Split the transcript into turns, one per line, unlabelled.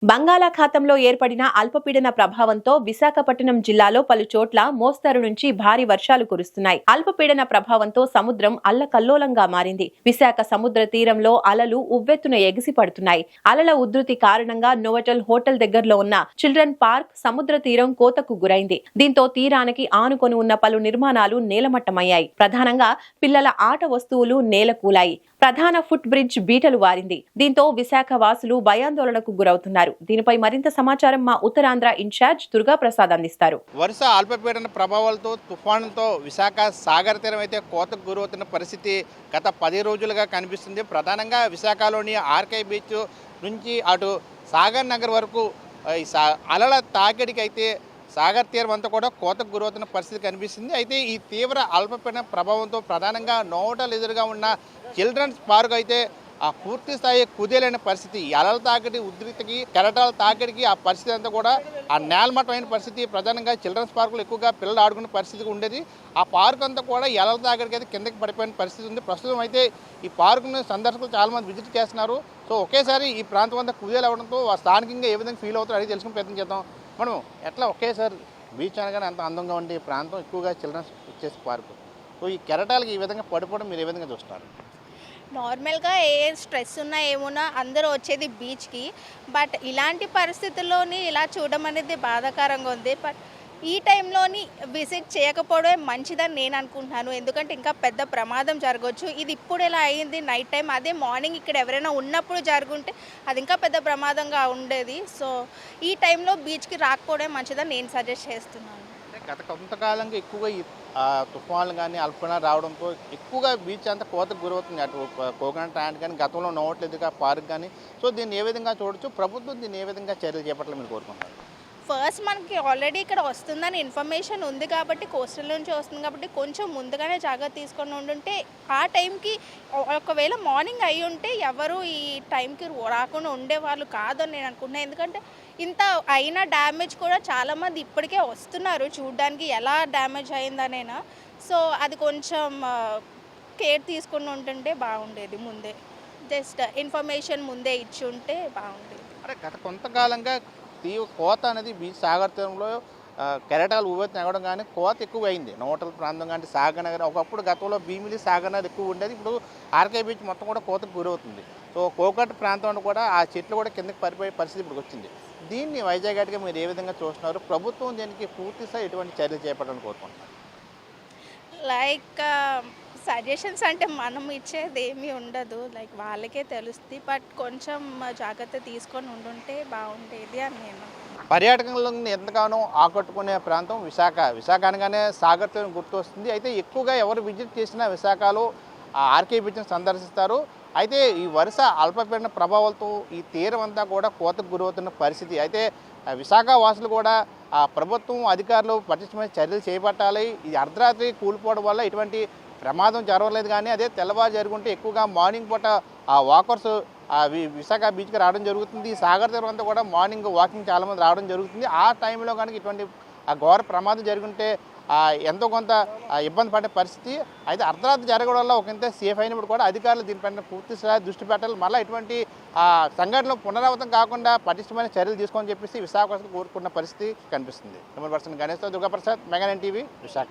బంగాళాఖాతంలో ఏర్పడిన అల్పపీడన ప్రభావంతో విశాఖపట్నం జిల్లాలో పలు చోట్ల మోస్తరు నుంచి భారీ వర్షాలు కురుస్తున్నాయి. అల్పపీడన ప్రభావంతో సముద్రం అల్లకల్లోలంగా మారింది. విశాఖ సముద్ర తీరంలో అలలు ఉవ్వెత్తున ఎగిసి పడుతున్నాయి. అలల ఉధృతి కారణంగా నోవటల్ హోటల్ దగ్గరలో ఉన్న చిల్డ్రన్ పార్క్ సముద్ర తీరం కోతకు గురైంది. దీంతో తీరానికి ఆనుకొని ఉన్న పలు నిర్మాణాలు నేలమట్టమయ్యాయి. ప్రధానంగా పిల్లల ఆట వస్తువులు నేలకూలాయి. ప్రధాన ఫుట్ బ్రిడ్జ్ బీటలు వారింది. దీంతో విశాఖ వాసులు భయాందోళనకు గురవుతున్నారు. దీనిపై మరింత సమాచారం మా ఉత్తరాంధ్ర ఇన్ఛార్జ్ దుర్గా ప్రసాద్ అందిస్తారు.
వరుస అల్పపీడన ప్రభావాలతో తుఫానుతో విశాఖ సాగర్ తీరం అయితే కోతకు గురవుతున్న పరిస్థితి గత 10 రోజులుగా కనిపిస్తుంది. ప్రధానంగా విశాఖలోని ఆర్కే బీచ్ నుంచి అటు సాగర్ నగర్ వరకు అలల తాకిడికి అయితే సాగర్ తీరం అంతా కూడా కోతకు గురవుతున్న పరిస్థితి కనిపిస్తుంది. అయితే ఈ తీవ్ర అల్పపీడన ప్రభావంతో ప్రధానంగా నోవటల్ ఎదురుగా ఉన్న చిల్డ్రన్స్ పార్క్ అయితే ఆ పూర్తి స్థాయి కుదేలైన పరిస్థితి. అలల తాకిడి ఉధృతికి కెరటాల తాకిడికి ఆ పరిస్థితి అంతా కూడా ఆ నేలమట్టమైన పరిస్థితి. ప్రధానంగా చిల్డ్రన్స్ పార్కులు ఎక్కువగా పిల్లలు ఆడుకునే పరిస్థితి ఉండేది. ఆ పార్క్ అంతా కూడా అలల తాకిడికి అయితే కిందకి పడిపోయిన పరిస్థితి ఉంది. ప్రస్తుతం అయితే ఈ పార్కును సందర్శకులు చాలామంది విజిట్ చేస్తున్నారు. సో ఒకేసారి ఈ ప్రాంతం అంతా కుదేలు అవడంతో స్థానికంగా ఏ విధంగా ఫీల్ అవుతారో అడిగి తెలుసుకుని ప్రయత్నం చేద్దాం. మనం ఎట్లా ఒకేసారి బీచ్ అనగానే అంత అందంగా ఉండే ఈ ప్రాంతం ఎక్కువగా చిల్డ్రన్స్ వచ్చేసి పార్కు. సో ఈ కెరటాలకి ఈ విధంగా పడిపోవడం మీరు ఏ విధంగా చూస్తారు?
నార్మల్గా ఏ స్ట్రెస్ ఉన్నా ఏమున్నా అందరూ వచ్చేది బీచ్కి. బట్ ఇలాంటి పరిస్థితుల్లోని ఇలా చూడడం అనేది బాధాకరంగా ఉంది. బట్ ఈ టైంలోని విజిట్ చేయకపోవడమే మంచిదని నేను అనుకుంటున్నాను. ఎందుకంటే ఇంకా పెద్ద ప్రమాదం జరగవచ్చు. ఇది ఇప్పుడు ఎలా అయింది నైట్ టైం, అదే మార్నింగ్ ఇక్కడ ఎవరైనా ఉన్నప్పుడు జరుగుంటే అది ఇంకా పెద్ద ప్రమాదంగా ఉండేది. సో ఈ టైంలో బీచ్కి రాకపోవడమే మంచిదని నేను సజెస్ట్ చేస్తున్నాను.
గత కొంతకాలంగా ఎక్కువగా ఈ తుఫాన్లు కానీ అల్పన రావడంతో ఎక్కువగా బీచ్ అంతా కోతకు గురవుతుంది. అటు కోకోనట్ ట్యాంక్ కానీ గతంలో నోవట్లేదుగా పార్క్ కానీ. సో దీన్ని ఏ విధంగా చూడొచ్చు, ప్రభుత్వం దీన్ని ఏ విధంగా చర్యలు చేపట్టాలని మీరు కోరుకుంటారు?
ఫస్ట్ మనకి ఆల్రెడీ ఇక్కడ వస్తుందని ఇన్ఫర్మేషన్ ఉంది కాబట్టి, కోస్టల్ నుంచి వస్తుంది కాబట్టి కొంచెం ముందుగానే జాగ్రత్త తీసుకొని ఉండుంటే ఆ టైంకి ఒకవేళ మార్నింగ్ అయి ఉంటే ఎవరు ఈ టైంకి రాకుండా ఉండేవాళ్ళు కాదని నేను అనుకుంటున్నాను. ఎందుకంటే ఇంత అయిన డ్యామేజ్ కూడా చాలామంది ఇప్పటికే వస్తున్నారు చూడడానికి ఎలా డ్యామేజ్ అయిందనైనా. సో అది కొంచెం కేర్ తీసుకుని ఉంటుంటే బాగుండేది. ముందే జస్ట్ ఇన్ఫర్మేషన్ ముందే ఇచ్చి ఉంటే బాగుండేది.
అంటే గత కొంతకాలంగా కోత అనేది బీచ్ సాగర్ తీరంలో కెరటాలు ఉవ్వెత్తున ఎగడం కానీ కోత ఎక్కువ అయింది. నోవటల్ ప్రాంతం కానీ సాగర్ నగర్, ఒకప్పుడు గతంలో భీమిలి సాగర్ నగర్ ఎక్కువ ఉండేది. ఇప్పుడు ఆర్కే బీచ్ మొత్తం కూడా కోతకు గురవుతుంది. సో కోకట్ ప్రాంతంలో కూడా ఆ చెట్లు కూడా కిందకి పడిపోయే పరిస్థితి ఇప్పుడు వచ్చింది. దీన్ని వైజాగ్ గట్టిగా మీరు ఏ విధంగా చూస్తున్నారు? ప్రభుత్వం దీనికి పూర్తిస్థాయి ఎటువంటి చర్యలు చేపట్టాలని కోరుకుంటున్నారు?
లైక్ సజెషన్స్ అంటే మనం ఇచ్చేది ఏమీ ఉండదు, లైక్ వాళ్ళకే తెలుస్తుంది. బట్ కొంచెం జాగ్రత్త తీసుకొని ఉండుంటే బాగుండేది అని నేను.
పర్యాటకులను ఎంతగానో ఆకట్టుకునే ప్రాంతం విశాఖ. విశాఖ అనగానే సాగర్ తీరం గుర్తొస్తుంది. అయితే ఎక్కువగా ఎవరు విజిట్ చేసినా విశాఖలో ఆర్కే బీచ్ని సందర్శిస్తారు. అయితే ఈ వరుస అల్పపీడన ప్రభావాలతో ఈ తీరం అంతా కూడా కోతకు గురవుతున్న పరిస్థితి. అయితే విశాఖ వాసులు కూడా ప్రభుత్వం అధికారులు పటిష్టమైన చర్యలు చేపట్టాలి. ఈ అర్ధరాత్రి కూలిపోవడం వల్ల ఇటువంటి ప్రమాదం జరగలేదు. కానీ అదే తెల్లవారు జరుగుంటే ఎక్కువగా మార్నింగ్ పూట వాకర్స్ విశాఖ బీచ్కి రావడం జరుగుతుంది. సాగర్ తీరం అంతా కూడా మార్నింగ్ వాకింగ్ చాలామంది రావడం జరుగుతుంది. ఆ టైంలో కనుక ఇటువంటి ఘోర ప్రమాదం జరుగుంటే ఎంతో కొంత ఇబ్బంది పడే పరిస్థితి. అయితే అర్ధరాత్రి జరగడం వల్ల ఒకంత సేఫ్ అయినప్పుడు కూడా అధికారులు దీనిపైన పూర్తి స్థాయి దృష్టి పెట్టాలి. మళ్ళీ ఇటువంటి సంఘటనలు పునరావృతం కాకుండా పటిష్టమైన చర్యలు తీసుకోని చెప్పేసి విశాఖ కోరుకున్న పరిస్థితి కనిపిస్తుంది. కెమెరా పర్సన్ గణేష్తో Durgaprasad, mega nine TV, Visakha.